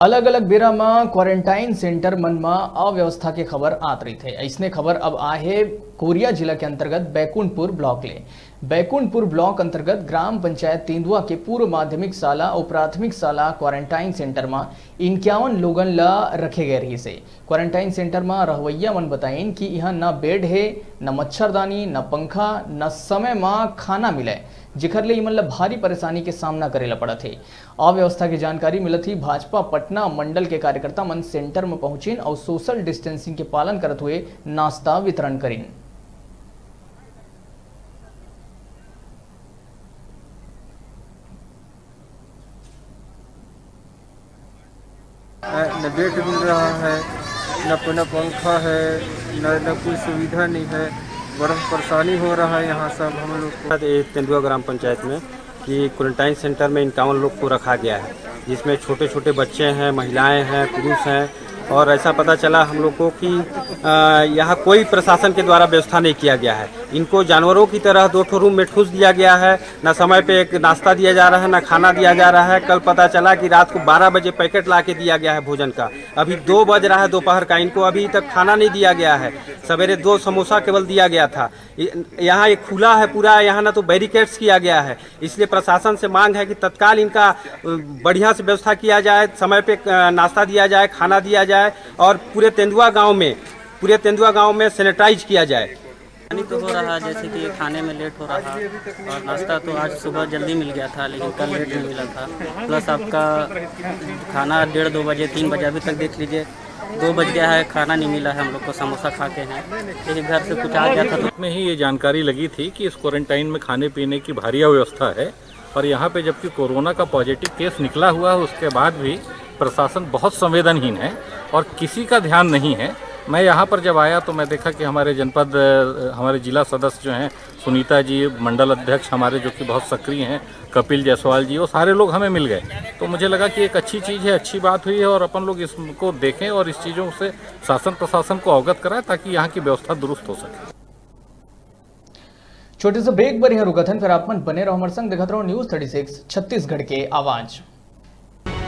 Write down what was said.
अलग अलग बेरा में क्वारंटाइन सेंटर मन में अव्यवस्था की खबर आत रही थे। ऐसने खबर अब आहे कोरिया जिला के अंतर्गत बैकुंठपुर ब्लॉक ले। बैकुंठपुर ब्लॉक अंतर्गत ग्राम पंचायत तेंदुआ के पूर्व माध्यमिक शाला और प्राथमिक शाला क्वारंटाइन सेंटर में 51 लोगन ला रखे गए रही से। क्वारंटाइन सेंटर में रहवैया मन बताइन कि यहाँ न बेड है, न मच्छरदानी, न पंखा, न समय में खाना मिले, जिखर ले इमन ला भारी परेशानी के सामना करेला पड़ा थे। अव्यवस्था की जानकारी मिलत ही भाजपा पटना मंडल के कार्यकर्ता मन सेंटर में पहुंचिन और सोशल डिस्टेंसिंग के पालन करते हुए नाश्ता वितरण करिन। न बेड मिल रहा है, न पंखा है, न कोई सुविधा नहीं है। बड़ा परेशानी हो रहा है यहाँ सब हम लोग को। तेंदुआ ग्राम पंचायत में कि क्वारंटाइन सेंटर में 51 लोग को रखा गया है, जिसमें छोटे छोटे बच्चे हैं, महिलाएं हैं, पुरुष हैं। और ऐसा पता चला हम लोग को कि यहाँ कोई प्रशासन के द्वारा व्यवस्था नहीं किया गया है। इनको जानवरों की तरह 2 रूम में ठूस दिया गया है। न समय पे एक नाश्ता दिया जा रहा है, न खाना दिया जा रहा है। कल पता चला कि रात को 12 बजे पैकेट ला के दिया गया है भोजन का। अभी 2 बज रहा है दोपहर का, इनको अभी तक खाना नहीं दिया गया है। सवेरे 2 समोसा केवल दिया गया था। यहाँ एक खुला है पूरा, यहाँ ना तो बैरिकेड्स किया गया है। इसलिए प्रशासन से मांग है कि तत्काल इनका बढ़िया से व्यवस्था किया जाए, समय पे नाश्ता दिया जाए, खाना दिया जाए और पूरे तेंदुआ गांव में सैनिटाइज किया जाए। पानी तो हो रहा है, जैसे कि खाने में लेट हो रहा और नाश्ता तो आज सुबह जल्दी मिल गया था, लेकिन कल लेट में मिला था। प्लस आपका खाना 1:30-2 बजे 3 बजे अभी तक देख लीजिए 2 बज गया है, खाना नहीं मिला है। हम लोग को समोसा खा के हैं, लेकिन घर से कुछ आ गया था। में ही ये जानकारी लगी थी कि इस क्वारंटाइन में खाने पीने की भारी अव्यवस्था है और यहाँ पे जबकि कोरोना का पॉजिटिव केस निकला हुआ है, उसके बाद भी प्रशासन बहुत संवेदनहीन है और किसी का ध्यान नहीं है। मैं यहाँ पर जब आया तो मैं देखा कि हमारे जिला सदस्य जो हैं, सुनीता जी मंडल अध्यक्ष हमारे जो कि बहुत सक्रिय हैं, कपिल जायसवाल जी, वो सारे लोग हमें मिल गए। तो मुझे लगा कि एक अच्छी चीज़ है, अच्छी बात हुई है और अपन लोग इसको देखें और इस चीज़ों से शासन प्रशासन को अवगत कराएं ताकि यहाँ की व्यवस्था दुरुस्त हो सके। छोटे से ब्रेक पर यहाँ रुका था, फिर आप मन बने रहो हमारे संग, देखते रहो न्यूज़ 36 छत्तीसगढ़ के आवाज।